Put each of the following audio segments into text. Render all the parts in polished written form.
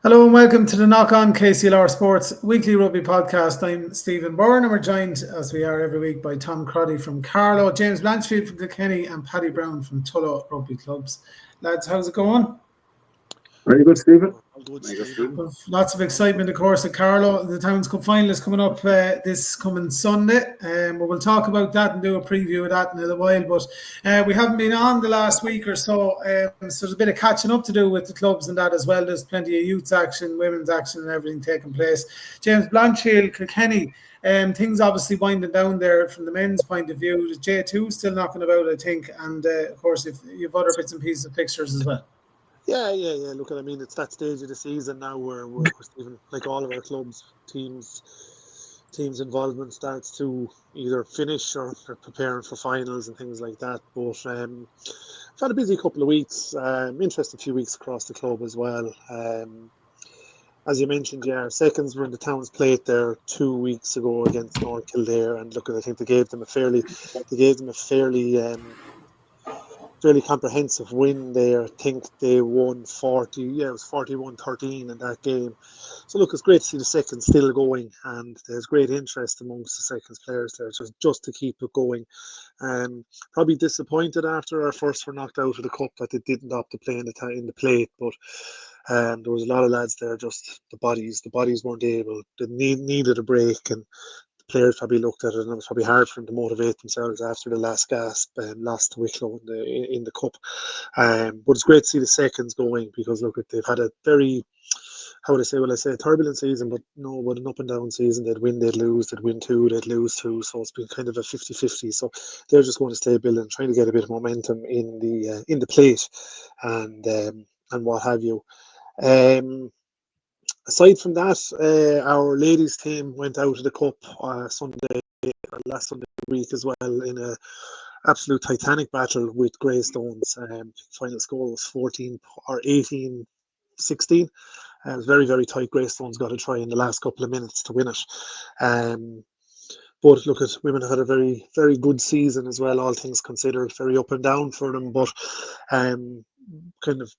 Hello and welcome to the Knock On KCLR Sports weekly rugby podcast. I'm Stephen Byrne and we're joined, as we are every week, by Tom Crotty from Carlow, James Blanchfield from Kilkenny and Paddy Browne from Tullow Rugby Clubs. Lads, how's it going? Very good, Stephen. Lots of excitement, of course, at Carlow. The Towns Cup final is coming up this coming Sunday. But we'll talk about that and do a preview of that in a little while. But we haven't been on the last week or so, so there's a bit of catching up to do with the clubs and that as well. There's plenty of youth action, women's action and everything taking place. James Blanchfield, Kilkenny, things obviously winding down there from the men's point of view. The J2 still knocking about, I think. And, of course, if you've other bits and pieces of fixtures as well. Yeah. Look, it's that stage of the season now where we're even like all of our clubs, teams' involvement starts to either finish or they're preparing for finals and things like that. But I've had a busy couple of weeks, interesting few weeks across the club as well. As you mentioned, our seconds were in the Towns plate there 2 weeks ago against North Kildare, and look, I think they gave them a fairly comprehensive win there. I think they won 41-13 in that game. So look, it's great to see the seconds still going, and there's great interest amongst the seconds players there just to keep it going. Probably disappointed after our first were knocked out of the cup that they didn't opt to play in the plate, but there was a lot of lads there, just the bodies weren't able. They needed a break, and players probably looked at it, and it was probably hard for them to motivate themselves after the last gasp and lost to Wicklow in the cup. But it's great to see the seconds going, because look, they've had a very, a turbulent season, but an up and down season. They'd win, they'd lose, they'd win two, they'd lose two. So it's been kind of a 50-50. So they're just going to stay building, trying to get a bit of momentum in the plate and what have you. Aside from that, our ladies team went out of the cup last Sunday week as well, in a absolute titanic battle with Greystones. Final score was 18-16. It was very, very tight. Greystones got a try in the last couple of minutes to win it. But look, women have had a very, very good season as well, all things considered. Very up and down for them, but kind of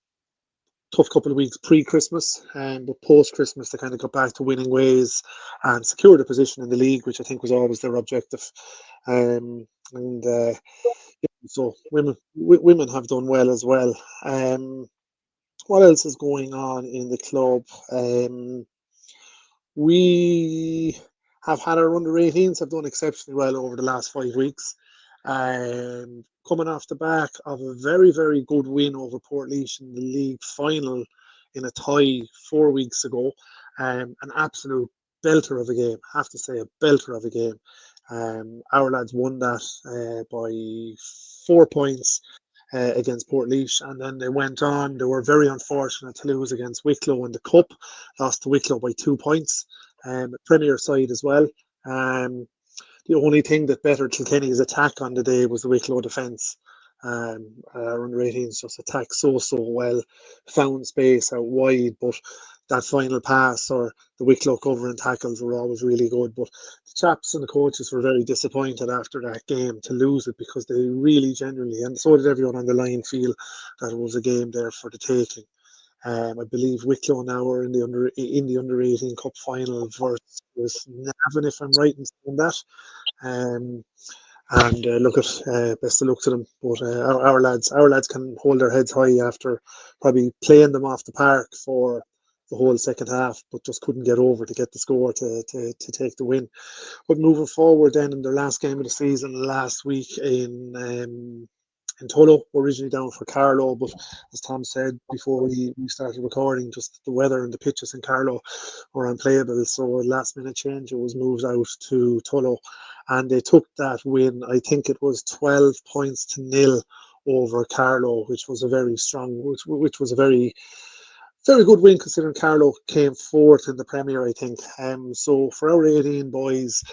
tough couple of weeks pre-Christmas, but post-Christmas they kind of got back to winning ways and secured a position in the league, which I think was always their objective. So women have done well as well. What else is going on in the club? We have had our under-18s have done exceptionally well over the last 5 weeks. Coming off the back of a very, very good win over Portlaoise in the league final in a tie 4 weeks ago. An absolute belter of a game, I have to say, a belter of a game. Our lads won that by 4 points against Portlaoise, and then they went on. They were very unfortunate to lose against Wicklow in the cup, lost to Wicklow by 2 points. Premier side as well. The only thing that bettered Kilkenny's attack on the day was the Wicklow defence. Our under-18s just attacked so well, found space out wide, but that final pass or the Wicklow covering tackles were always really good. But the chaps and the coaches were very disappointed after that game to lose it, because they really genuinely, and so did everyone on the line, feel that it was a game there for the taking. I believe Wicklow now are in the under-18 cup final versus Navan, if I'm right in saying that. Look at best of luck to them. But our lads can hold their heads high after probably playing them off the park for the whole second half, but just couldn't get over to get the score to take the win. But moving forward, then in their last game of the season last week in Tullow, originally down for Carlow, but as Tom said before we started recording, just the weather and the pitches in Carlow were unplayable, so a last minute change, it was moved out to Tullow, and they took that win. I think it was 12 points to nil over Carlow, which was a very very good win, considering Carlow came fourth in the Premier, I think. So for our 18 boys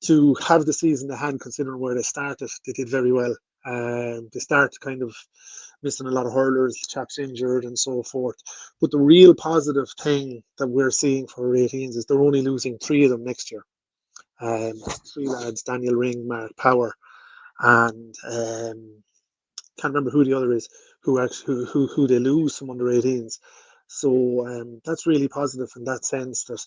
to have the season they had, considering where they started, they did very well. They start kind of missing a lot of hurlers, chaps injured and so forth. But the real positive thing that we're seeing for our 18s is they're only losing 3 of them next year. 3 lads, Daniel Ring, Mark Power, and can't remember who the other is, who they lose from under 18s. So that's really positive in that sense, that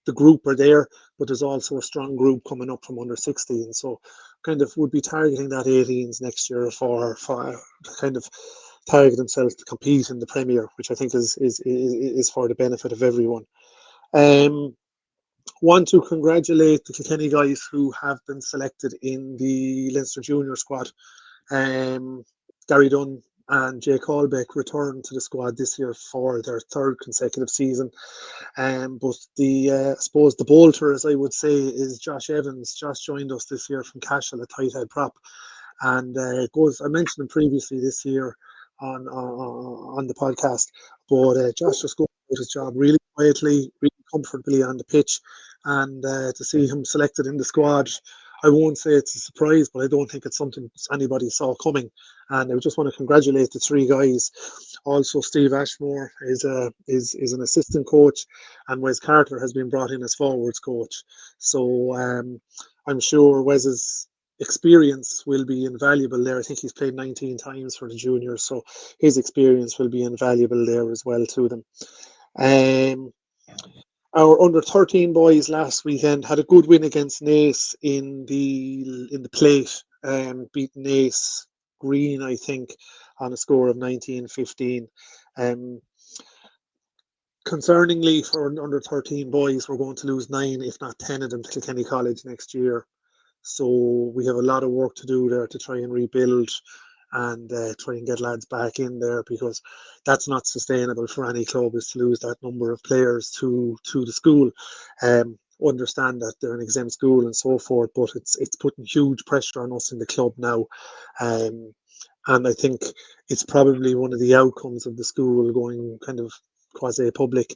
the group are there, but there's also a strong group coming up from under 16. So kind of would be targeting that 18s next year for kind of target themselves to compete in the Premier, which I think is for the benefit of everyone. Want to congratulate the Kilkenny guys who have been selected in the Leinster Junior squad. Gary Dunn and Jay Colbeck returned to the squad this year for their third consecutive season. But I suppose the bolter, as I would say, is Josh Evans. Josh joined us this year from Cashel at tight head prop, and I mentioned him previously this year on the podcast. But Josh just goes about his job really quietly, really comfortably on the pitch, and to see him selected in the squad, I won't say it's a surprise, but I don't think it's something anybody saw coming. And I just want to congratulate the three guys. Also, Steve Ashmore is an assistant coach, and Wes Carter has been brought in as forwards coach. So I'm sure Wes's experience will be invaluable there. I think he's played 19 times for the juniors, so his experience will be invaluable there as well to them. Our under 13 boys last weekend had a good win against Naas in the plate, beating Naas Green, I think, on a score of 19-15. Concerningly, for under 13 boys, we're going to lose 9, if not 10 of them, to Kilkenny College next year. So we have a lot of work to do there to try and rebuild and try and get lads back in there, because that's not sustainable for any club, is to lose that number of players to the school. Understand that they're an exempt school and so forth, but it's putting huge pressure on us in the club now. And I think it's probably one of the outcomes of the school going kind of quasi-public,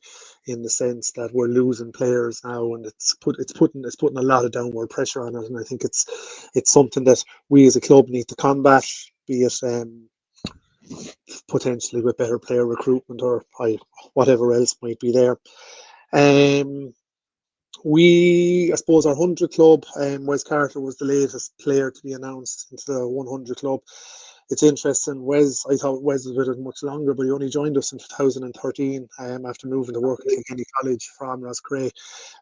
in the sense that we're losing players now, and it's putting a lot of downward pressure on it. And I think it's something that we as a club need to combat, be it potentially with better player recruitment or whatever else might be there. I suppose our 100 club, Wes Carter was the latest player to be announced into the 100 club. It's interesting. I thought Wes was with us much longer, but he only joined us in 2013 after moving to work at Kilkenny College from Roscrea.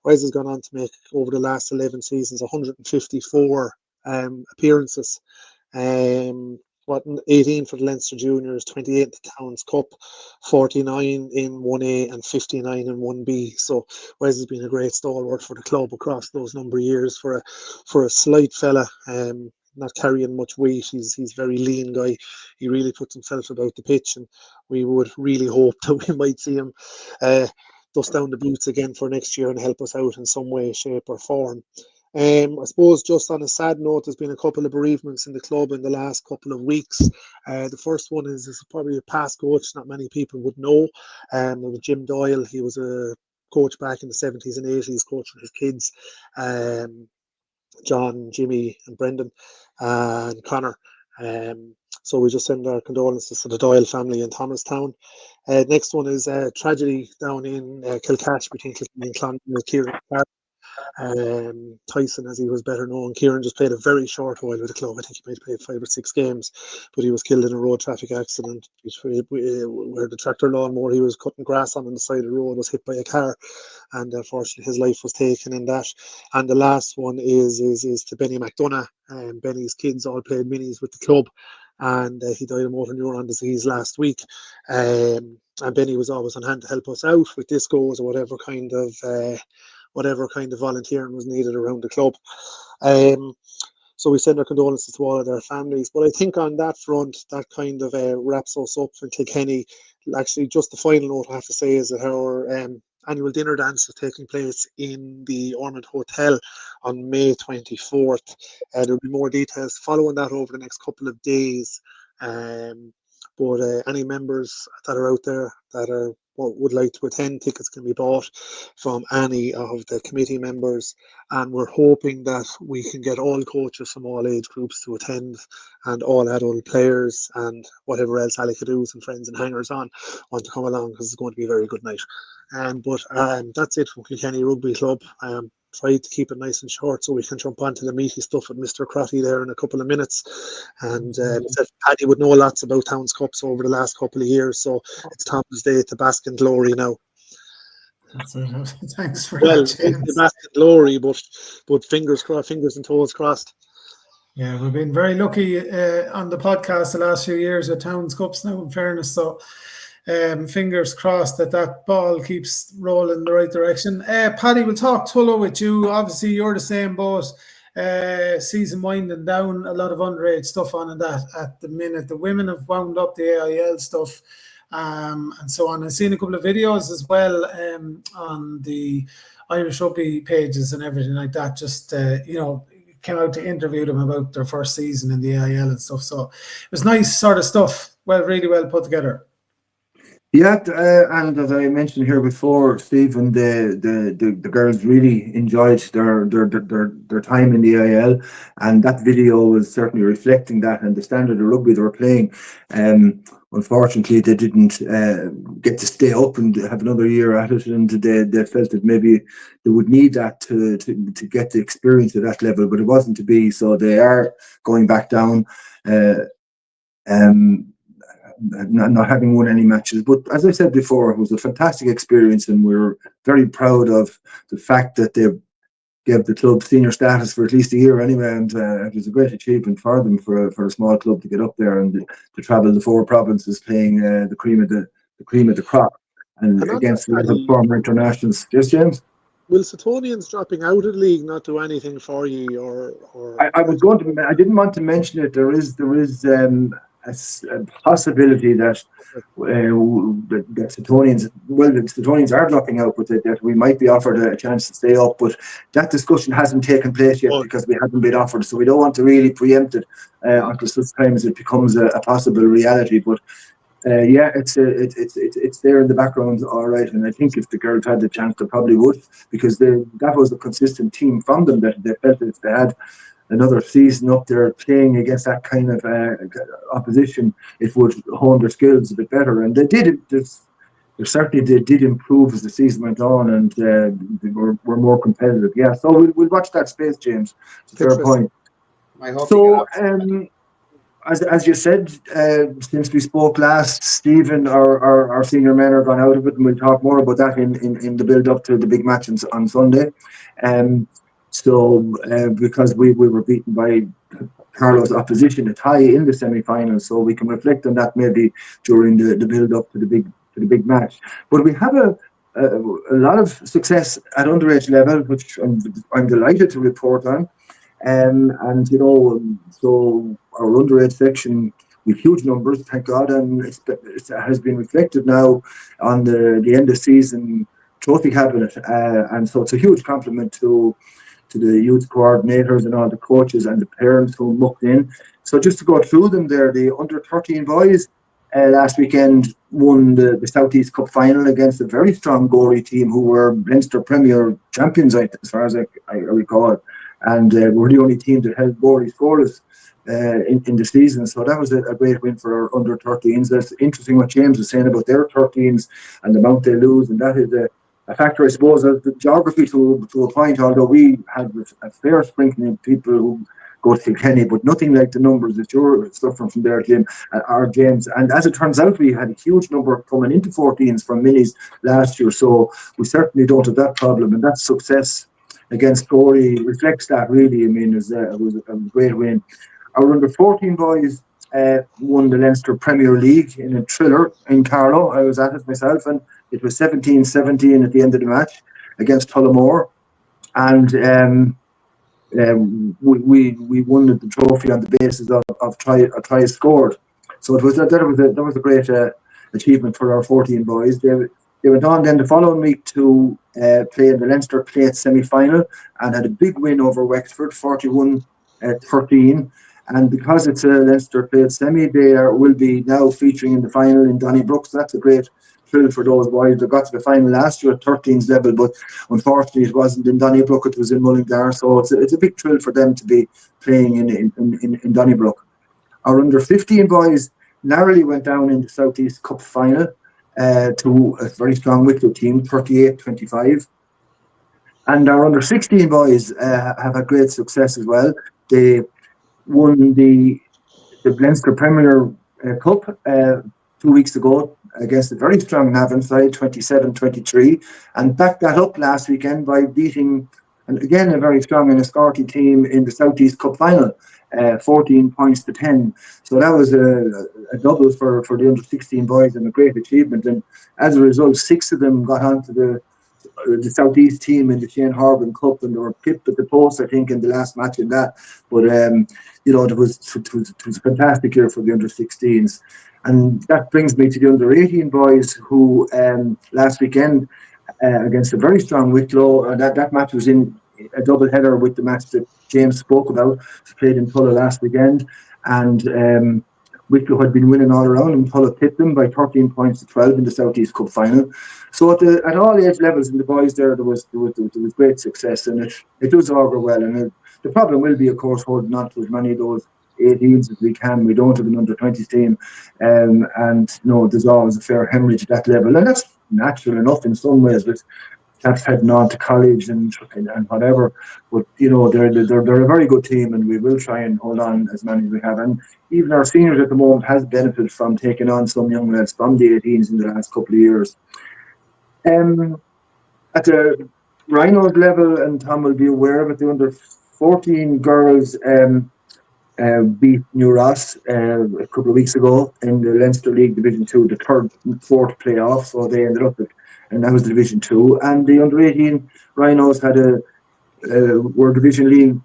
Wes has gone on to make, over the last 11 seasons, 154 appearances. 18 for the Leinster Juniors, 28 in the Towns Cup, 49 in 1A and 59 in 1B. So Wes has been a great stalwart for the club across those number of years. For a slight fella, not carrying much weight, he's a very lean guy. He really puts himself about the pitch, and we would really hope that we might see him dust down the boots again for next year and help us out in some way, shape or form. I suppose, just on a sad note, there's been a couple of bereavements in the club in the last couple of weeks. The first one is probably a past coach not many people would know. It was Jim Doyle. He was a coach back in the 70s and 80s, coaching his kids, John, Jimmy and Brendan and Connor. So we just send our condolences to the Doyle family in Thomastown. Next one is a tragedy down in Kilcash between Kilkenny and Clondon with Kieran Tyson, as he was better known. Kieran just played a very short while with the club. I think he might have played 5 or 6 games, but he was killed in a road traffic accident where the tractor lawnmower he was cutting grass on the side of the road was hit by a car, and unfortunately his life was taken in that. And the last one is to Benny McDonough. Benny's kids all played minis with the club, and he died of motor neuron disease last week. And Benny was always on hand to help us out with discos or whatever kind of volunteering was needed around the club. So we send our condolences to all of their families. But I think on that front, that kind of wraps us up for Kilkenny. Actually, just the final note I have to say is that our annual dinner dance is taking place in the Ormond Hotel on May 24th. There'll be more details following that over the next couple of days. But any members that are out there that would like to attend, tickets can be bought from any of the committee members, and we're hoping that we can get all coaches from all age groups to attend, and all adult players and whatever else Alicadoos and friends and hangers on want to come along, because it's going to be a very good night. But that's it from Kilkenny Rugby Club. try to keep it nice and short so we can jump onto the meaty stuff with Mr. Crotty there in a couple of minutes. And Paddy would know lots about Towns Cups over the last couple of years, so it's Tom's day to bask in glory now. Thanks for Well, that, James. bask in glory, but fingers and toes crossed. Yeah, we've been very lucky on the podcast the last few years with Towns Cups now, in fairness. So fingers crossed that ball keeps rolling in the right direction. Paddy, we'll talk Tullow with you. Obviously, you're the same boat. Season winding down, a lot of underage stuff on and that at the minute. The women have wound up the AIL stuff and so on. I've seen a couple of videos as well on the Irish Rugby pages and everything like that. Just, came out to interview them about their first season in the AIL and stuff. So it was nice sort of stuff. Really well put together. Yeah, and as I mentioned here before, Stephen, the girls really enjoyed their time in the AIL, and that video was certainly reflecting that and the standard of rugby they were playing. Unfortunately, they didn't get to stay up and have another year at it, and they felt that maybe they would need that to get the experience at that level, but it wasn't to be. So they are going back down. Not having won any matches, but as I said before, it was a fantastic experience, and we're very proud of the fact that they gave the club senior status for at least a year anyway, and it was a great achievement for them for a small club to get up there and to travel the 4 provinces playing the cream of the crop and against a lot of former internationals. Yes, James. Will Suttonians dropping out of the league not do anything for you, or? I was going to. I didn't want to mention it. There is a possibility that the Suttonians are dropping out, but that we might be offered a chance to stay up. But that discussion hasn't taken place yet because we haven't been offered, so we don't want to really preempt it until such time as it becomes a possible reality. But it's there in the background, all right. And I think if the girls had the chance, they probably would, because that was a consistent team from them that they felt that if they had another season up there playing against that kind of opposition, it would hone their skills a bit better. And they did. They certainly did improve as the season went on, and they were more competitive. Yeah, so we'll watch that space, James. It's a fair point. So, as you said, since we spoke last, Stephen, our senior men are gone out of it, and we'll talk more about that in the build-up to the big match on Sunday. Because we were beaten by Carlow's opposition, Athy, in the semi-final, so we can reflect on that maybe during the build-up to the big match. But we have a lot of success at underage level, which I'm delighted to report on. So our underage section with huge numbers, thank God, and it has been reflected now on the end of season trophy cabinet, and so it's a huge compliment to the youth coordinators and all the coaches and the parents who mucked in. So just to go through them there, the under 13 boys last weekend won the South East Cup final against a very strong Gorey team who were Leinster Premier champions, as far as I recall, and were the only team that held Gorey scoreless in the season. So that was a great win for our under 13s. That's interesting what James was saying about their 13s and the amount they lose, and that is a factor, I suppose, of the geography to a point, although we had a fair sprinkling of people who go to Kilkenny, but nothing like the numbers that you're suffering from there, James. And as it turns out, we had a huge number coming into 14s from minis last year, so we certainly don't have that problem, and that success against Gorey reflects that, really. I mean, it was a great win. Our under 14 boys won the Leinster Premier League in a thriller in Carlow. I was at it myself, and it was 17-17 at the end of the match against Tullow, and we won the trophy on the basis of tries scored. So that was a great achievement for our 14 boys. They went on then the following week to play in the Leinster Plate semi-final and had a big win over Wexford, 41-13. And because it's a Leinster Plate semi, they will be now featuring in the final in Donnybrook. So that's a great thrill for those boys. They got to the final last year at 13s level, but unfortunately it wasn't in Donnybrook, it was in Mullingar. So it's a big thrill for them to be playing in Donnybrook. Our under 15 boys narrowly went down in the South East Cup final to a very strong Wicklow team, 38-25. And our under-16 boys have had great success as well. They won the Leinster Premier Cup 2 weeks ago against a very strong Navan side, 27-23, and backed that up last weekend by beating, and again, a very strong Enniscorthy team in the South East Cup final, 14 points to 10. So that was a double for the under-16 boys and a great achievement. And as a result, 6 of them got onto the South East team in the Shane Horgan Cup, and they were pipped at the post, I think, in the last match in that. But it was a fantastic year for the under-16s. And that brings me to the under-18 boys who last weekend against a very strong Wicklow, that match was in a double header with the match that James spoke about. It played in Tullow last weekend, and Wicklow had been winning all around, and Tullow pipped them by 13 points to 12 in the South East Cup final. So at all age levels in the boys there was great success, and it does augur well. And the problem will be, of course, holding on to as many of those 18s as we can. We don't have an under-20s team, and there's always a fair hemorrhage at that level, and that's natural enough in some ways, but that's heading on to college and whatever. But they're a very good team, and we will try and hold on as many as we have. And even our seniors at the moment has benefited from taking on some young lads from the 18s in the last couple of years. At the Rhinos level, and Tom will be aware of it, the under-14 girls beat New Ross a couple of weeks ago in the Leinster League Division 2, the third and fourth playoff. So they ended up and that was Division 2. And the under-18 Rhinos were Division League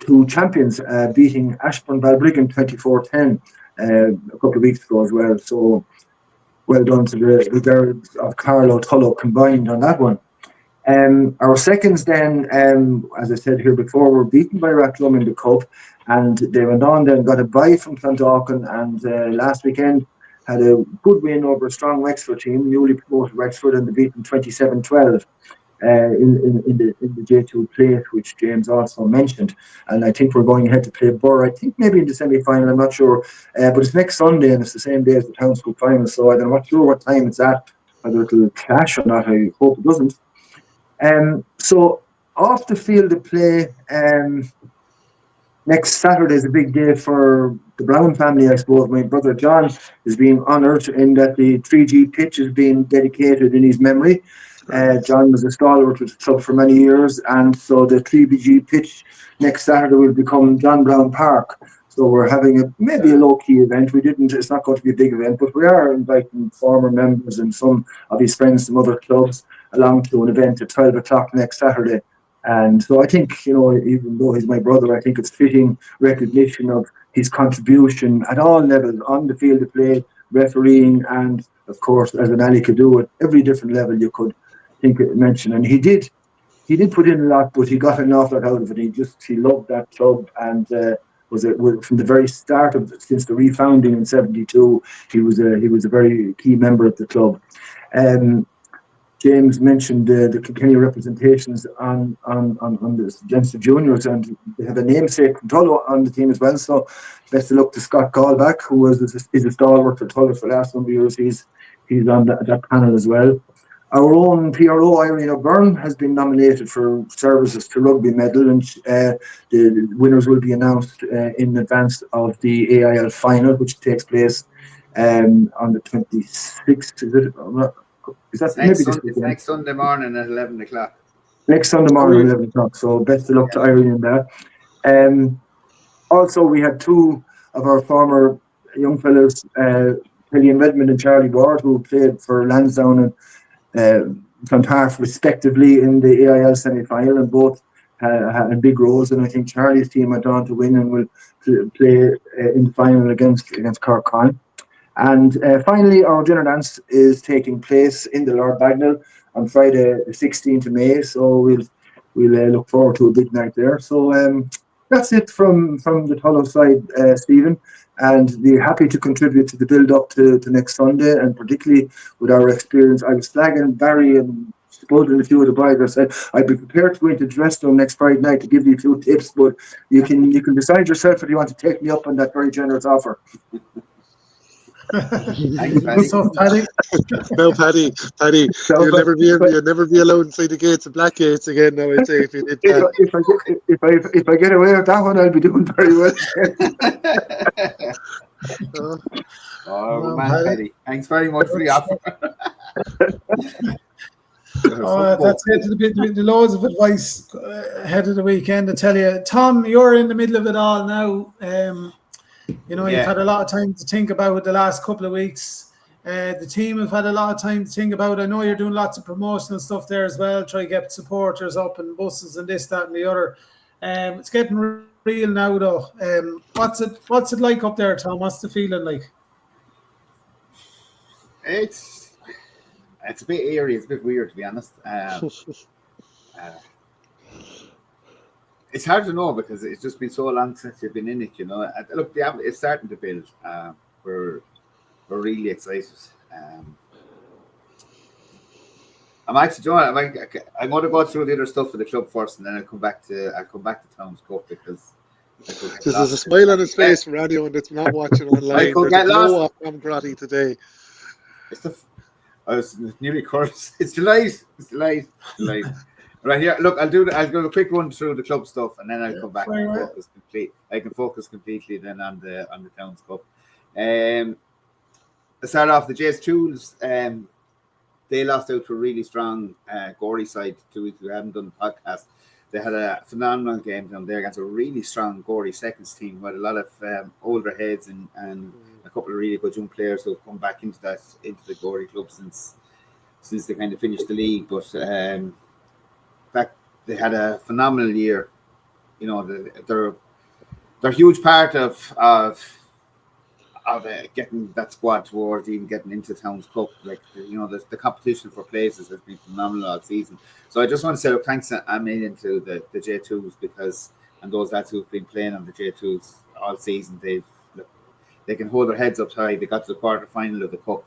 2 champions, beating Ashburn Balbriggan 24-10 a couple of weeks ago as well. So well done to the girls of Carlow Tullow combined on that one. Our seconds then, as I said here before, were beaten by Rathlum in the Cup, and they went on then, got a bye from Clondalkin, and last weekend had a good win over a strong Wexford team, newly promoted Wexford, and they beat them 27-12 in the J2 play, which James also mentioned. And I think we're going ahead to play Byrne, I think maybe in the semi-final, I'm not sure, but it's next Sunday, and it's the same day as the Town School final, so I'm not sure what time it's at, whether it'll clash or not. I hope it doesn't. So off the field of play, next Saturday is a big day for the Browne family, I suppose. My brother John is being honoured in that the 3G pitch is being dedicated in his memory. John was a stalwart with the club for many years, and so the 3G pitch next Saturday will become John Browne Park. So we're having maybe a low-key event. It's not going to be a big event, but we are inviting former members and some of his friends from other clubs along to an event at 12 o'clock next Saturday. And so I think, even though he's my brother, I think it's fitting recognition of his contribution at all levels, on the field of play, refereeing, and of course, as an Ali could do at every different level you could mention. And he did put in a lot, but he got an awful lot out of it. He loved that club, and was from the very start since the refounding in '72. He was a very key member of the club. James mentioned the Kilkenny representations on the against the juniors, and they have a namesake from Tullow on the team as well. So best of luck to Scott Gallback, who is a stalwart for Tullow for the last number of years. He's on that panel as well. Our own PRO, Irene Byrne, has been nominated for services to rugby medal, and the winners will be announced in advance of the AIL final, which takes place on the 26th. Is it? It's next Sunday morning at 11 o'clock. Next Sunday morning at 11 o'clock. So best of luck to Irene in that. Also, we had 2 of our former young fellas, Killian Redmond and Charlie Ward, who played for Lansdowne and Clontarf respectively in the AIL semi-final, and both had big roles. And I think Charlie's team went on to win and will play in the final against Cork Con. And finally, our dinner dance is taking place in the Lord Bagnall on Friday, the 16th of May. So we'll look forward to a big night there. So that's it from the Tullow side, Stephen. And be happy to contribute to the build-up to next Sunday, and particularly with our experience. I was flagging Barry and Spud and a few of the boys. I said I'd be prepared to go into the dressing room next Friday night to give you a few tips, but you can decide yourself if you want to take me up on that very generous offer. Thanks, Paddy. So, Paddy, No, Paddy, you'll never be allowed inside the gates, the black gates again. Now, I'd say if you did that. If I get away with that one, I'll be doing very well. Oh, man, Paddy. Thanks very much for the offer. That's it. The loads of advice ahead of the weekend. I tell you, Tom, you're in the middle of it all now. You've had a lot of time to think about it the last couple of weeks. The team have had a lot of time to think about it. I know you're doing lots of promotional stuff there as well. Try to get supporters up and buses and this, that, and the other. It's getting real now, though. What's it like up there, Tom? What's the feeling like? It's a bit eerie. It's a bit weird, to be honest. It's hard to know because it's just been so long since you've been in it. Look, it's starting to build. We're really excited. I'm actually, I'm going to go through the other stuff for the club first, and then I'll come back to Town's Cup because there's a smile on his face for anyone that's not watching online. There's no Tom Crotty today. I was nearly cursed. It's delight. Right here, look, I'll do a quick run through the club stuff, and then I'll come back and focus complete. I can focus completely then on the Town's Cup. To start off, the JS2s, they lost out to a really strong Gorey side 2 weeks ago. We haven't done the podcast. They had a phenomenal game down there against a really strong Gorey seconds team with a lot of older heads and a couple of really good young players who have come back into the Gorey club since they kind of finished the league. But in fact, they had a phenomenal year. They're a huge part of getting that squad towards even getting into Town's Cup. Like, the competition for places has been phenomenal all season. So I just want to say, thanks a million to the J2s and those lads who've been playing on the J2s all season. They can hold their heads up high. They got to the quarter final of the cup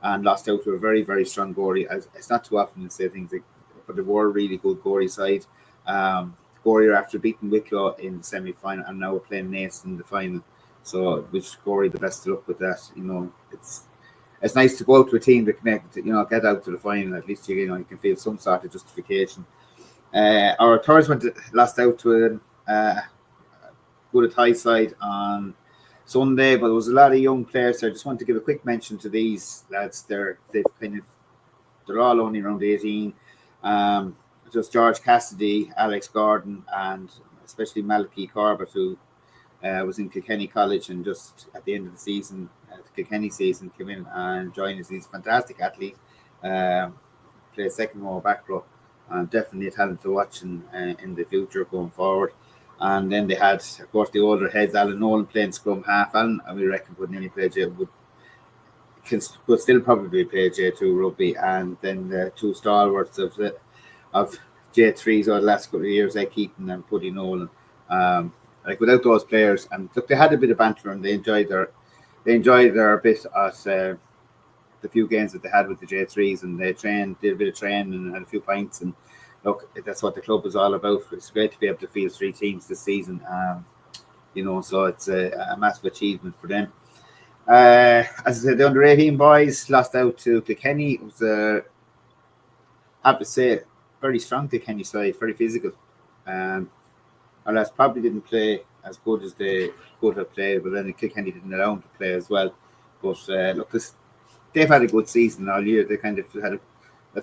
and lost out to a very, very strong Gorey. It's not too often to say things like, but they were a really good Gorey side. Gorey are after beating Wicklow in the semi-final, and now we're playing Naas in the final. So, wish Gorey the best of luck with that. It's nice to go out to a team that can get out to the final. At least you can feel some sort of justification. Our Thurs lost out to a good Athy side on Sunday, but there was a lot of young players there. I just want to give a quick mention to these lads. They're all only around 18. Just George Cassidy, Alex Gordon, and especially Malachy Corbett, who was in Kilkenny College, and just at the end of the season, the Kilkenny season, came in and joined us. He's a fantastic athlete. Plays second row, back row, and definitely a talent to watch in the future going forward. And then they had, of course, the older heads, Alan Nolan playing scrum half. Alan, we reckon, would nearly play could still probably play J2 rugby. And then the two stalwarts of J3s over the last couple of years, Keaton and Paddy Nolan. Without those players, and look, they had a bit of banter and they enjoyed their bit at the few games that they had with the J3s, and they did a bit of training and had a few pints. And look, that's what the club is all about. It's great to be able to field 3 teams this season. So it's a massive achievement for them. As I said, the under 18 boys lost out to Kilkenny. It was I have to say, very strong Kilkenny side, very physical. Our lads probably didn't play as good as they could have played, but then Kilkenny didn't allow them to play as well. But look, they've had a good season all year. They've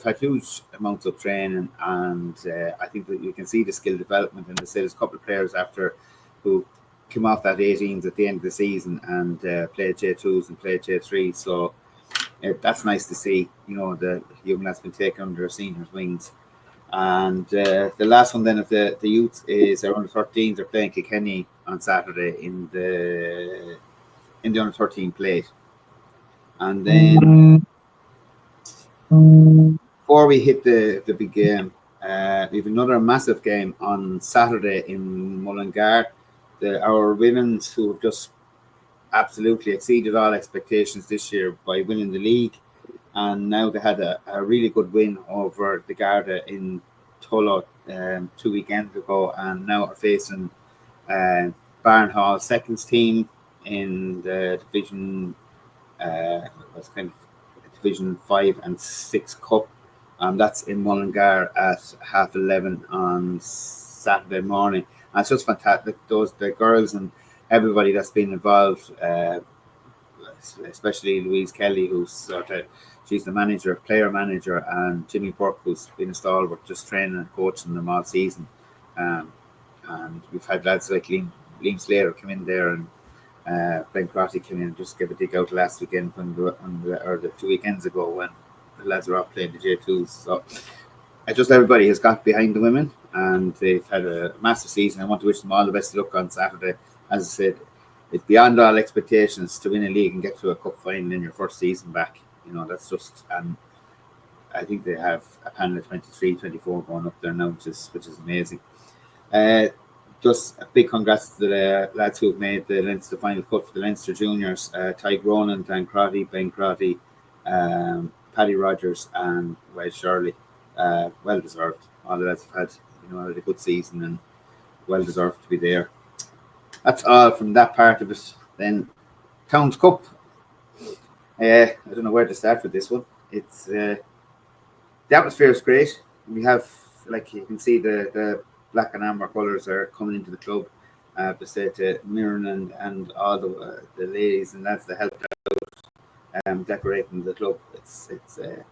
had huge amounts of training, and I think that you can see the skill development. And there's a couple of players after who came off that 18s at the end of the season and played J2s and played J3s. So that's nice to see. The young lads been taken under their seniors' wings. And the last one then of the youth is our under 13s. They're playing Kilkenny on Saturday in the under 13 plate. And then before we hit the big game, we have another massive game on Saturday in Mullingar. Our women's, who have just absolutely exceeded all expectations this year by winning the league. And now they had a really good win over the Garda in Tullow 2 weekends ago, and now are facing Byrne Hall seconds team in the Division It's kind of Division 5 and 6 Cup. That's in Mullingar at 11:30 on Saturday morning. And it's just fantastic. The girls and everybody that's been involved, especially Louise Kelly, she's the player manager, and Jimmy Burke, who's been a stalwart, just training and coaching them all season. And we've had lads like Liam Slater come in there, and Ben Crotty came in and just gave a dig out last weekend or the 2 weekends ago when the lads were off playing the J2s. So just everybody has got behind the women, and they've had a massive season. I want to wish them all the best of luck on Saturday. As I said, it's beyond all expectations to win a league and get to a cup final in your first season back. That's just, and I think they have a panel of 23, 24 going up there now, which is amazing. Just a big congrats to the lads who've made the Leinster final cut for the Leinster juniors. Ty Ronan, Dan Crotty, Ben Crotty, Paddy Rogers, and Wes Shirley. Well deserved. All the lads have had a good season and well deserved to be there. That's all from that part of it. Then Towns Cup. I don't know where to start with this one. It's the atmosphere is great. We have, like you can see, the black and amber colours are coming into the club. Beside Mirren and all the ladies and lads that helped out decorating the club. It's a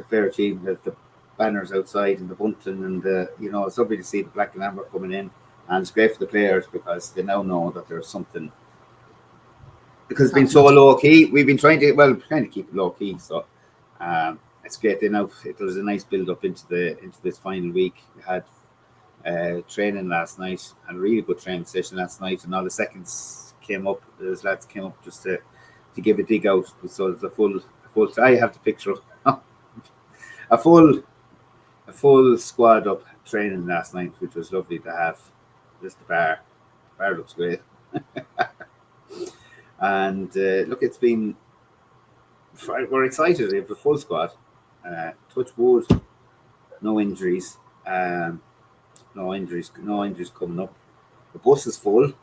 fair achievement. The banners outside and the bunting and it's lovely to see the black and amber coming in, and it's great for the players because they now know that there's something. Because it's been so low key, we've been trying to keep it low key. So it's great. There's a nice build up into this final week. We had training last night, and a really good training session last night, and all the seconds came up. Those lads came up just to give a dig out. So there's a full. I have the picture of a full squad up training last night, which was lovely to have. Just the bar looks great. And look, it's been. We're excited. We have a full squad. Touch wood, no injuries. No injuries coming up. The bus is full,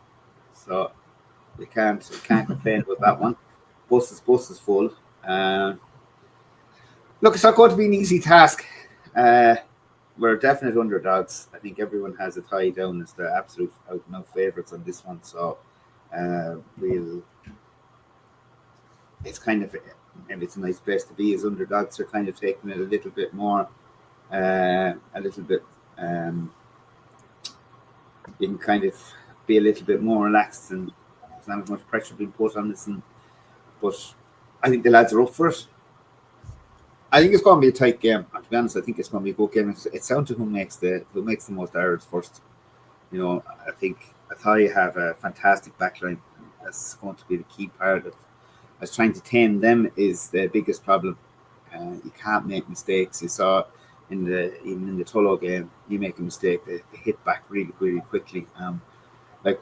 so we can't complain about that one. Bus is full. Look, it's not going to be an easy task. We're definite underdogs. I think everyone has it high down as the absolute out-and-out favourites on this one. So it's kind of, maybe it's a nice place to be as underdogs. They're kind of taking it a little bit more, you can kind of be a little bit more relaxed, and there's not as much pressure being put on this. But I think the lads are up for it. I think it's going to be a tight game. And to be honest, I think it's going to be a good game. It's down to who makes the most errors first. I think Athy have a fantastic backline. That's going to be the key part of. As trying to tame them is the biggest problem. You can't make mistakes. You saw even in the Tullow game, you make a mistake, they hit back really, really quickly. They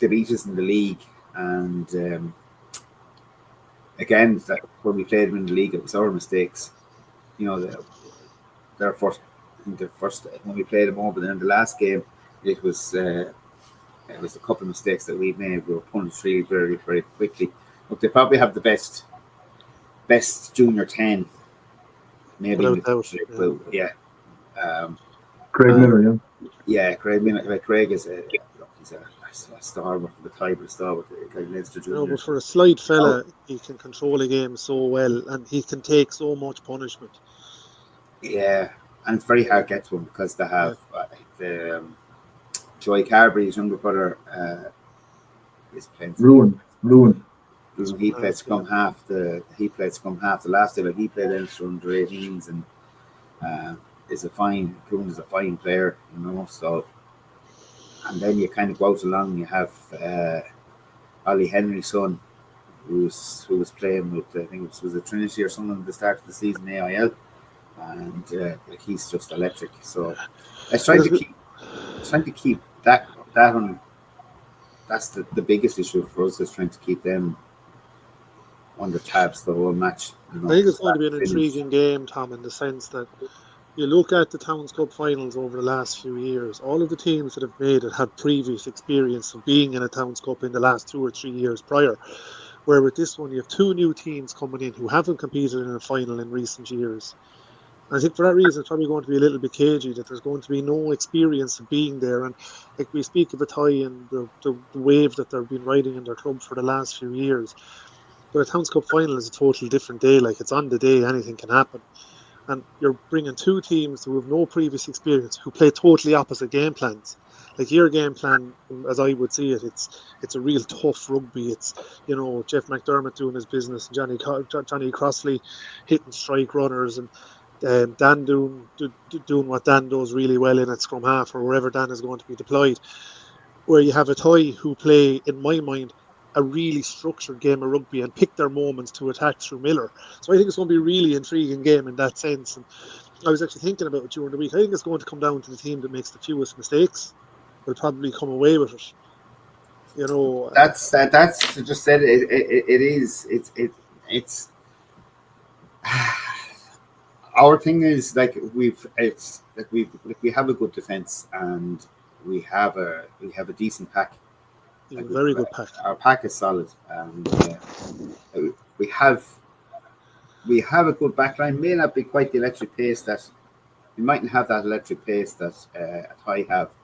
beat us in the league, and again, when we played them in the league, it was our mistakes. Their first when we played them over there in the last game, it was a couple of mistakes that we made. We were punished really, very, very quickly. Look, they probably have the best junior 10. Maybe Craig Miller, yeah, Craig Miller. Craig is he's a star with the type of star with the Leinster junior. But for a slight fella, he can control a game so well, and he can take so much punishment. Yeah, and it's very hard to get to him because they have Joy Carberry's younger brother is playing. Ruin. He played scrum half the last day, but he played Leinster under 18s and is a fine player, so. And then you kind of go out along. You have Ollie Henry's son, who was playing with, I think it was a Trinity or something at the start of the season, AIL, and he's just electric. So it's trying to keep that on. That's the biggest issue for us, is trying to keep them under tabs the whole match. I think it's going to be an intriguing game, Tom, in the sense that you look at the Towns Cup finals over the last few years, all of the teams that have made it have previous experience of being in a Towns Cup in the last 2 or 3 years prior. Where with this one, you have 2 new teams coming in who haven't competed in a final in recent years. And I think for that reason, it's probably going to be a little bit cagey, that there's going to be no experience of being there. And like we speak of Athy and the wave that they've been riding in their club for the last few years. But a Towns Cup final is a totally different day. Like, it's on the day, anything can happen. And you're bringing 2 teams who have no previous experience, who play totally opposite game plans. Like, your game plan, as I would see it, it's a real tough rugby. It's, you know, Jeff McDermott doing his business, and Johnny Crossley hitting strike runners, and Dan doing what Dan does really well in at scrum half, or wherever Dan is going to be deployed. Where you have Athy who play, in my mind, a really structured game of rugby and pick their moments to attack through Miller. So I think it's going to be a really intriguing game in that sense. And I was actually thinking about it during the week. I think it's going to come down to the team that makes the fewest mistakes will probably come away with it. You know, that's just said it's our thing is like we have a good defense, and we have a decent pack. Like, very good pack. Our pack is solid, and we have a good backline. May not be quite the electric pace that we mightn't have that electric pace that Athy have,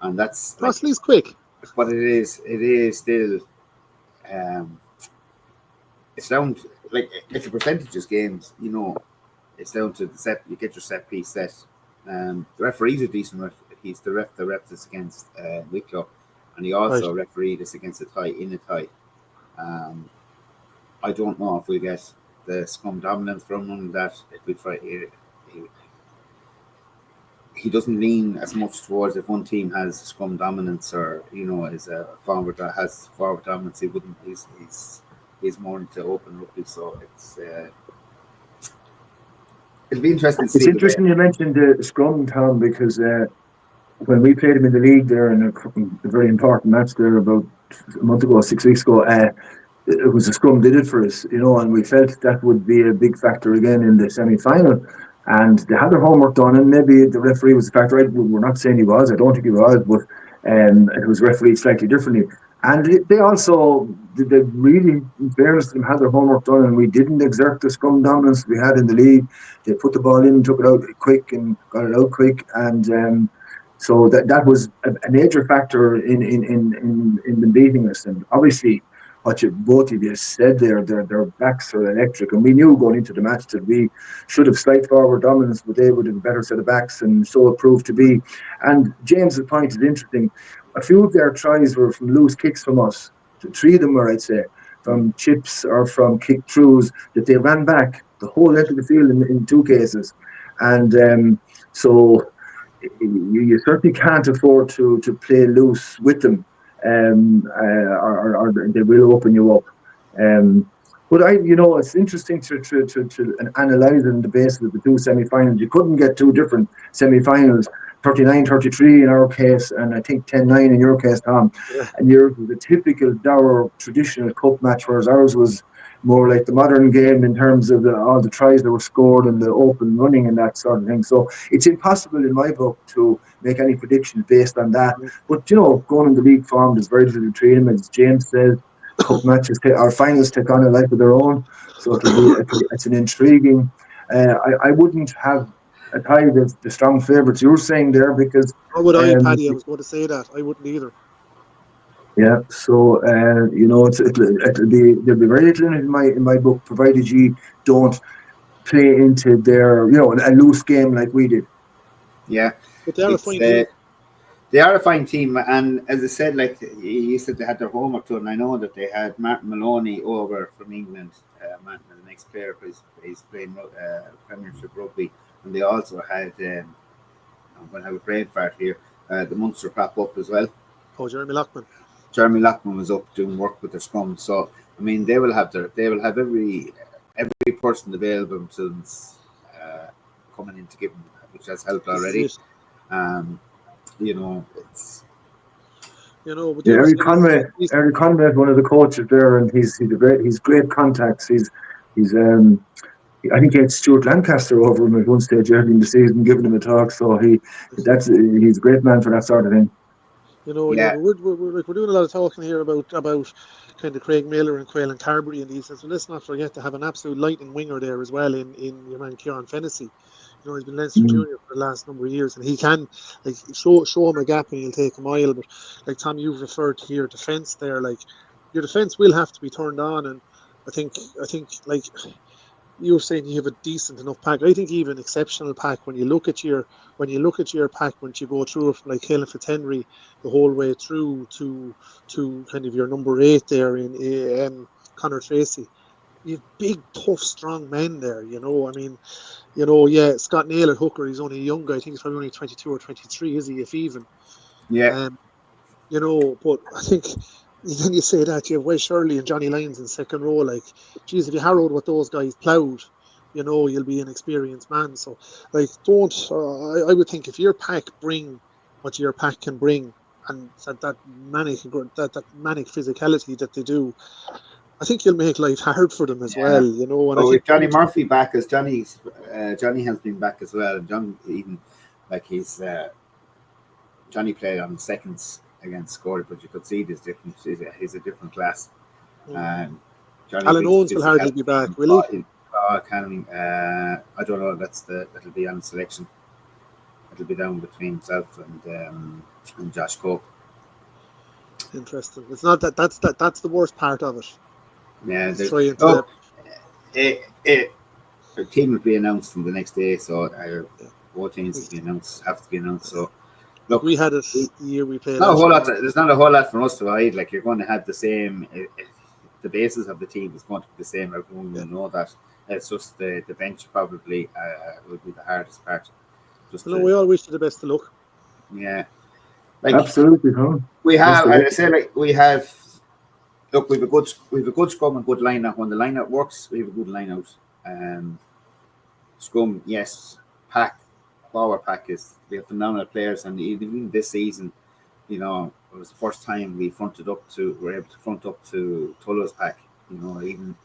and that's Crossley's quick, but it is still it's down to, like, it's a percentages games, you know. It's down to the set. You get your set piece set. The referee's a decent ref. He's the ref this against Wicklow. And he also refereed us against Athy in Athy. I don't know if we get the scrum dominance from him, that if we try, he doesn't lean as much towards, if one team has scrum dominance, or, you know, is a forward that has forward dominance, he wouldn't. He's more into open rugby, so it's. It'll be interesting to see. It's interesting you mentioned the scrum, Tom, because when we played him in the league there in a very important match there about a month ago, 6 weeks ago, it was a scrum did it for us, you know, and we felt that would be a big factor again in the semi-final. And they had their homework done, and maybe the referee was a factor. We're not saying he was, I don't think he was, but it was refereed slightly differently. And they also, they really, in fairness to them, had their homework done, and we didn't exert the scrum dominance we had in the league. They put the ball in, took it out quick, and got it out quick, and so that was a major factor in the beating us. And obviously, what both of you said there, their backs are electric, and we knew going into the match that we should have slight forward dominance, but they would have a better set of backs, and so it proved to be. And James's point is interesting. A few of their tries were from loose kicks from us. 3 of them were, I'd say, from chips or from kick throughs that they ran back the whole length of the field in 2 cases. And so you certainly can't afford to play loose with them, or they will open you up. But it's interesting to analyse in the basis of the 2 semi-finals. You couldn't get 2 different semi-finals. 39-33 in our case, and I think 10-9 in your case, Tom. Yeah. And yours was a typical dour traditional cup match, whereas ours was more like the modern game in terms of all the tries that were scored and the open running and that sort of thing. So it's impossible in my book to make any predictions based on that. But, going in the league form, there's very little to treat him. As James says, cup matches, our finals take on a life of their own. So it's an intriguing. I wouldn't have Athy the strong favourites you're saying there, because. How would I, Paddy? I was going to say that. I wouldn't either. Yeah, so there'll be very little in my book, provided you don't play into their a loose game like we did. Yeah, but they are a fine team. They are a fine team, and as I said, like you said, they had their homework done. I know that they had Martin Maloney over from England, Martin, the next player, he's playing Premiership rugby, and they also had. I'm going to have a brain fart here. The Munster prop up as well. Oh, Jeremy Lockman. Jeremy Lockman was up doing work with their scrum, so I mean they will have every person available themselves coming in to give them, which has helped already. It's Eric Conway is one of the coaches there, and he's great contacts. He's I think he had Stuart Lancaster over him at one stage early in the season, giving him a talk. So he's a great man for that sort of thing. You know, Yeah. we're doing a lot of talking here about kind of Craig Miller and Quaylen Carberry and these. So let's not forget to have an absolute lightning winger there as well in your man Kieran Fennessy. You know, he's been Leinster junior for the last number of years, and he can like show him a gap and he'll take a mile. But like Tom, you've referred to your defence there. Like your defence will have to be turned on, and I think like you're saying you have a decent enough pack. I think even exceptional pack when you look at your pack once you go through it from like Caelan Fitzhenry the whole way through to kind of your number 8 there in Conor Tracy. You have big, tough, strong men there. You know, I mean, you know, yeah, Scott Neal at hooker. He's only a young guy. I think he's probably only 22 or 23, is he? If even. Yeah. You know, but I think then you say that you have Wes Shirley and Johnny Lyons in second row. Like, geez, if you harrowed what those guys ploughed, you know, you'll be an experienced man. So, like, don't. I would think if your pack bring what your pack can bring, and that manic physicality that they do, I think you'll make life hard for them as well. You know, and I With think Johnny Murphy back, as Johnny has been back as well. John even like Johnny played on seconds against Scored, but you could see this difference. He's a different class. Johnny Alan Owens will hardly be back, will he? I don't know. That'll be on selection. It'll be down between himself and Josh Cope. Interesting. It's not that's the worst part of it. Yeah, the team will be announced from the next day, so more teams have to be announced. So look, we had it the year we played. There's not a whole lot for us to hide. Like, you're going to have the same. The basis of the team is going to be the same. Everyone will know that. It's just the bench probably will be the hardest part. We all wish you the best of luck. Yeah, like absolutely. Huh? We have. I say, like, we have. Look, we have a good scrum and good line out. When the line out works, we have a good line out. Scrum, yes. Power pack we have phenomenal players, and even this season, you know, it was the first time we were able to front up to Tullow's pack. You know, even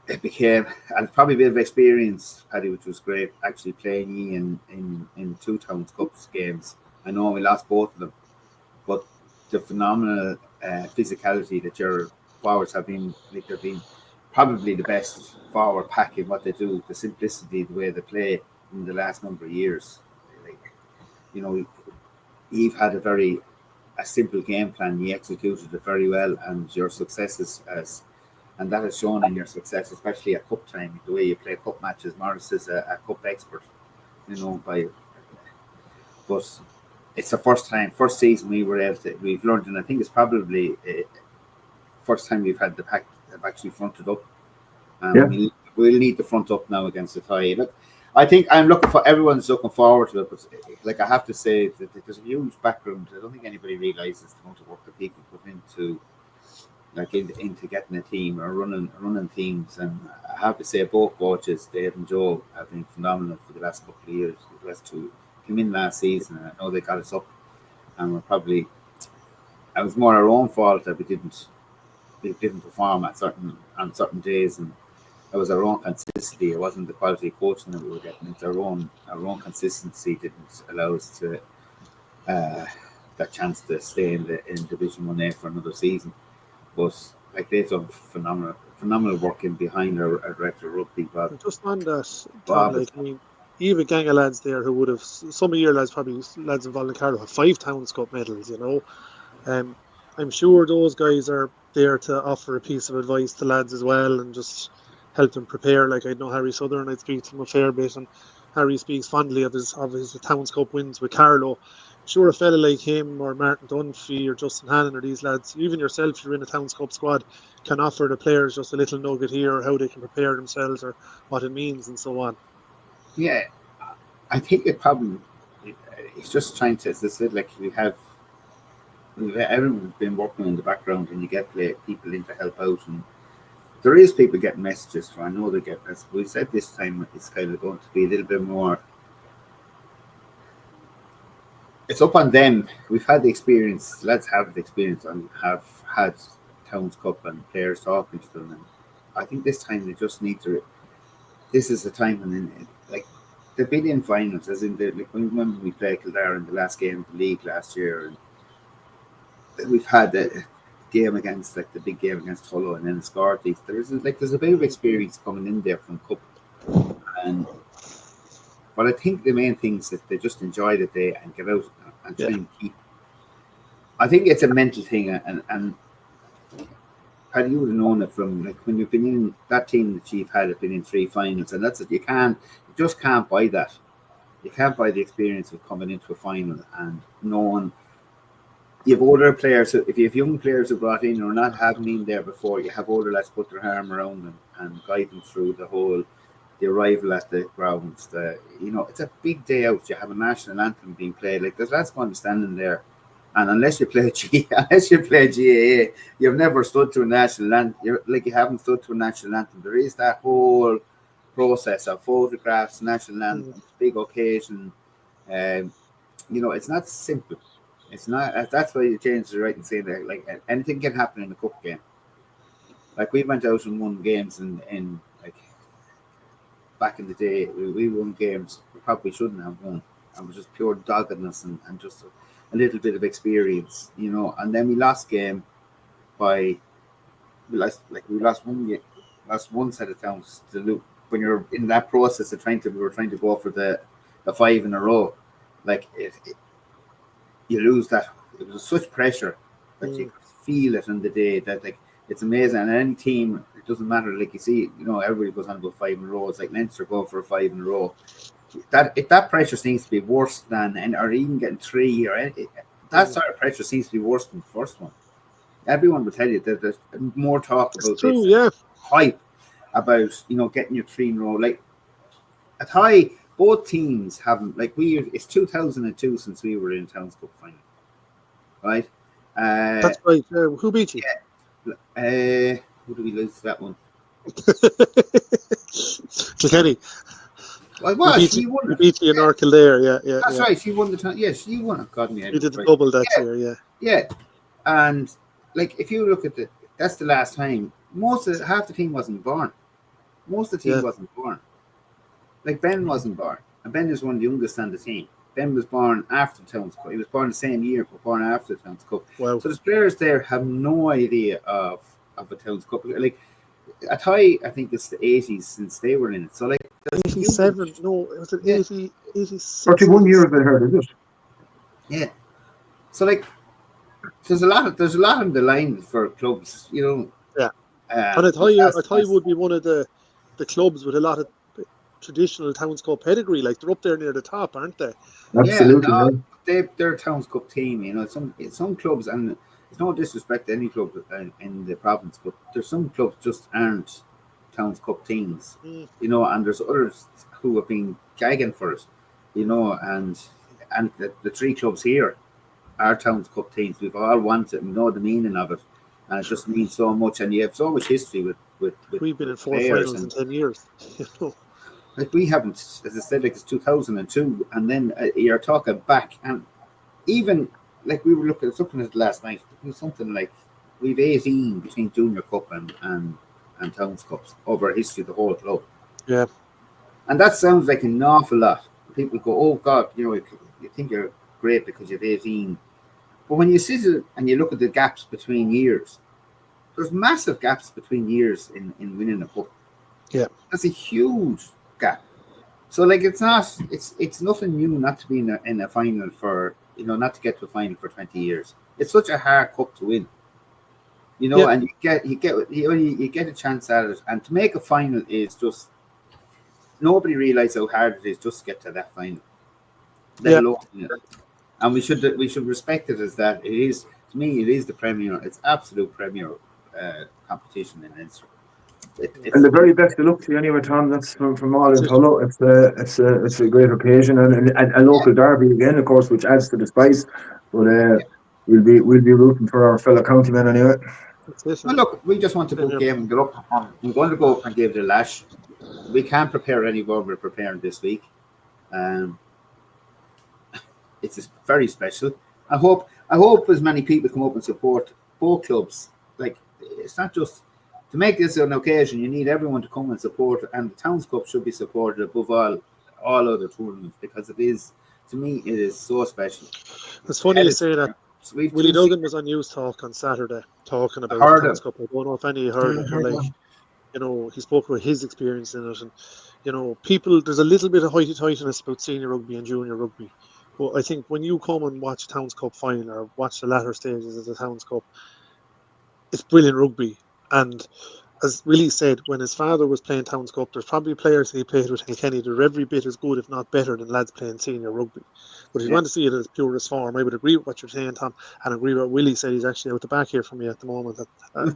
it became, and probably a bit of experience, Paddy, which was great, actually playing in 2 Towns Cups games. I know we lost both of them, but the phenomenal physicality that your forwards have been, like, they've been probably the best forward pack in what they do, the simplicity, the way they play in the last number of years. Like, you know, Eve had a simple game plan. He executed it very well, and your successes and that has shown in your success, especially at cup time, the way you play cup matches. Morris is a cup expert, you know, but it's the first season we've learned, and I think it's probably first time we've had the pack have actually fronted up. We'll need to front up now against the tie. Look, I think everyone's looking forward to it, but like, I have to say that there's a huge background. I don't think anybody realizes the amount of work that people put into getting a team or running teams. And I have to say, both coaches, Dave and Joe, have been phenomenal for the last couple of years. The last 2 came in last season, and I know they got us up, and it was more our own fault that we didn't perform on certain days, and it was our own consistency. It wasn't the quality coaching that we were getting. It's our own consistency didn't allow us to that chance to stay in Division 1A for another season. But like, they've done phenomenal work in behind our director of rugby. But just on that, Tom, like, I mean, you have a gang of lads there who would have, some of your lads, probably lads involved in Carlow, have 5 Towns Cup medals, you know. I'm sure those guys are there to offer a piece of advice to lads as well, and just help them prepare. Like, I know Harry Southern, I'd speak to him a fair bit, and Harry speaks fondly of his Towns Cup wins with Carlow. Sure, a fella like him or Martin Dunphy or Justin Hannon or these lads, even yourself, if you're in a Towns Cup squad, can offer the players just a little nugget here, or how they can prepare themselves, or what it means, and so on. Yeah, I think it's just trying to, as I said, like, everyone's been working in the background, and you get people in to help out, and there is people getting messages. I know they get this. We said this time it's kind of going to be a little bit more. It's up on them. We've had the experience. Let's have the experience, and have had Towns Cup and players talking to them. And I think this time they just need to. This is the time when, like, they've been in finals, as in when we played Kildare in the last game of the league last year, and we've had the game against like the big game against Tullow and then scored these. There's a bit of experience coming in there from Cup, and but I think the main thing is that they just enjoy the day and get out and try and keep. I think it's a mental thing, and Paddy, you would have known it from like when you've been in that team that you've had been in 3 finals, and that's it. You just can't buy that. You can't buy the experience of coming into a final and knowing you have older players. If you have young players who brought in or not haven't been there before, you have older lads put their arm around them and guide them through the arrival at the grounds. It's a big day out. You have a national anthem being played. Like there's lads going to standing there, and unless you play GAA, you've never stood to a national anthem. You haven't stood to a national anthem. There is that whole process of photographs, national anthem, big occasion. It's not simple. It's not. That's why James is right in saying that. Like anything can happen in a cup game. Like we went out and won games in like back in the day. We won games we probably shouldn't have won. And it was just pure doggedness and just a little bit of experience, And then we lost game by we lost one set of towns to loop. When you're in that process of we were trying to go for the 5 in a row, like you lose that. It was such pressure that you feel it in the day that like it's amazing. And any team, it doesn't matter. Like you see, everybody goes on about 5 in a row. It's like Leinster going for a 5 in a row. That pressure seems to be worse than, or even getting 3 or anything. That sort of pressure seems to be worse than the first one. Everyone will tell you that there's more talk about hype about getting your 3 in a row. Like at high, both teams haven't it's 2002 since we were in Towns Cup final, right? That's right. Who beat you? Yeah. Who did we lose that one? Kilkenny. Well, it was. She beat you in Arkle there. Yeah. That's right. She won the time. Yeah, she won it. God, me. You did the double that year. Yeah. Yeah, and like if you look at that's the last time. Half the team wasn't born. Most of the team wasn't born. Like Ben wasn't born, and Ben is one of the youngest on the team. Ben was born after the Towns Cup. He was born the same year, but born after the Towns Cup. Wow. So the players there have no idea of a Towns Cup. Like at high, I think it's the 80s since they were in it. So like 87. No, it was 80, 86. 31 years I heard, is it? Yeah. So like, there's a lot on the line for clubs, Yeah. And I thought you would be one of the clubs with a lot of traditional Towns Cup pedigree. Like they're up there near the top, aren't they? Absolutely. Yeah, they're a Towns Cup team. Some clubs, and it's no disrespect to any club in the province, but there's some clubs just aren't Towns Cup teams. And there's others who have been gagging for it. And the 3 clubs here are Towns Cup teams. We've all wanted and know the meaning of it. And it just means so much, and you have so much history with we've been in 4 finals in 10 years. Like we haven't, as I said, like it's 2002, and then you're talking back, and even like we were looking at it last night. It was something like we've 18 between Junior Cup and Towns Cups over history of the whole club. Yeah, and that sounds like an awful lot. People go, "Oh God, you think you're great because you've 18." But when you sit and you look at the gaps between years, there's massive gaps between years in winning a cup. Yeah, that's a huge gap. So like it's nothing new not to be in a final for not to get to a final for 20 years. It's such a hard cup to win. And you get a chance at it, and to make a final is just nobody realizes how hard it is just to get to that final. Let alone, and we should respect it as that. It is, to me, it is the premier. It's absolute premier competition in Leinster. And the very best of luck to you anyway, Tom. That's from all in Tullow. It's a great occasion and a local derby again, of course, which adds to the spice. But we'll be rooting for our fellow countymen anyway. Well, look, we just want to go game and get up. I'm going to go up and give it a lash. We can't prepare any more. We're preparing this week. It's very special. I hope as many people come up and support both clubs. Like it's not just to make this an occasion. You need everyone to come and support, and the Towns Cup should be supported above all other tournaments because it is, to me, it is so special. It's funny you say that. Willie Duggan was on News Talk on Saturday talking about Heard Towns him. Cup. I don't know if any of you heard Yeah, it, heard but like, him. you know, he spoke about his experience in it, and you know, people, there's a little bit of hoity-toityness about senior rugby and junior rugby, but I think when you come and watch Towns Cup final or watch the latter stages of the Towns Cup, it's brilliant rugby. And as Willie said, when his father was playing Towns Cup, there's probably players that he played with Kilkenny that are every bit as good, if not better, than lads playing senior rugby. But if you want to see it in its purest form, I would agree with what you're saying, Tom, and agree with what Willie said. He's actually out the back here for me at the moment. That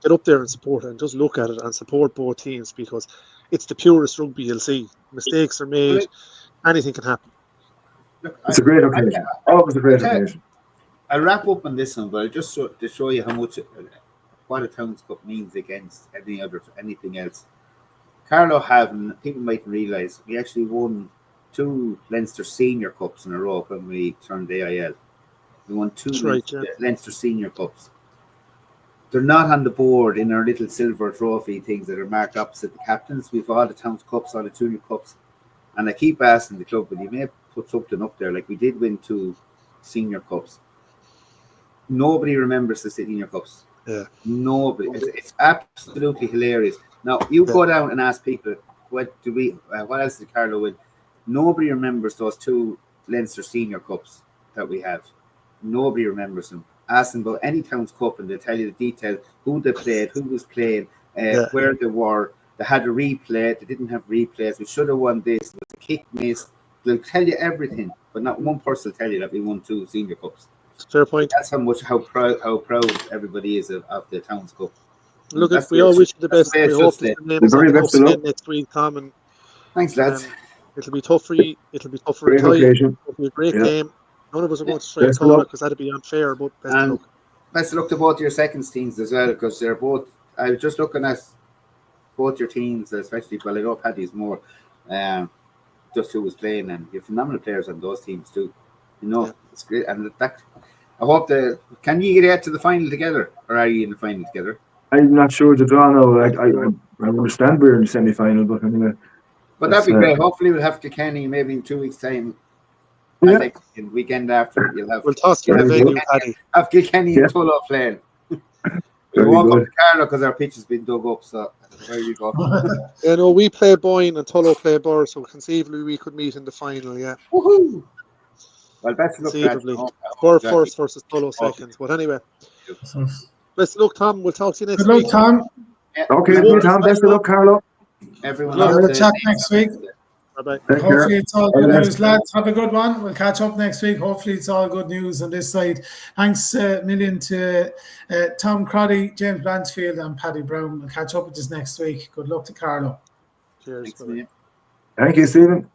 get up there and support it, and just look at it and support both teams, because it's the purest rugby you'll see. Mistakes are made, anything can happen. Look, It's a great occasion. Always a great occasion. I'll wrap up on this one, but just to show you how much what a Towns Cup means against anything else. Carlow people mightn't realise, we actually won 2 Leinster Senior Cups in a row when we turned AIL. We won 2 Leinster Senior Cups. They're not on the board in our little silver trophy things that are marked opposite the captains. We've all the Towns Cups, all the Junior Cups. And I keep asking the club, but you may put something up there. Like, we did win 2 Senior Cups. Nobody remembers the Senior Cups. Yeah. Nobody. It's absolutely hilarious. Now, you go down and ask people, what else did Carlow win? Nobody remembers those 2 Leinster Senior Cups that we have. Nobody remembers them. Ask them about any Towns Cup and they'll tell you the details, who they played, who was playing, where they were. They had a replay. They didn't have replays. We should have won this. It was a kick miss. They'll tell you everything, but not one person will tell you that we won 2 Senior Cups. Fair point. That's how proud everybody is of the Towns Cup. Look, we all wish you the best. We hope the the name is on the house again next week, Tom. And thanks, lads. It'll be tough for you. It'll be tough for Great Athy. occasion. It'll be a great game. None of us are going to strike Best of Tullow luck. because that'd be unfair. But best of luck. Best of luck to both your seconds teams as well, because they're both. I was just looking at both your teams, especially. Well, I know Paddy's more. Just who was playing, and you're phenomenal players on those teams too. You know, it's great, and that. I hope can you get to the final together, or are you in the final together? I'm not sure the draw now. I understand we're in the semi-final, but anyway. But that'd be great. Hopefully, we'll have Kilkenny maybe in 2 weeks' time. Yeah. Like the weekend after, you'll have. We'll toss you the venue, Paddy. Have Kilkenny and Tullow playing. We won't come to Carlow because our pitch has been dug up. So there you go. Yeah, no, we play Byrne and Tullow play Byrne, so conceivably we could meet in the final. Yeah. Woohoo! Well, best of luck. Conceivably, Byrne first versus Tullow seconds. But anyway, best of luck, Tom. We'll talk to you next week. Good luck, Tom. Yeah. Okay, good, Tom. Best of luck, Carlow. Everyone. We'll chat next week. Bye-bye. Hopefully it's all good news, lads. Have a good one. We'll catch up next week. Hopefully it's all good news on this side. Thanks a million to Tom Crotty, James Blanchfield and Paddy Browne. We'll catch up with this next week. Good luck to Carlow. Cheers. Thank you, Stephen.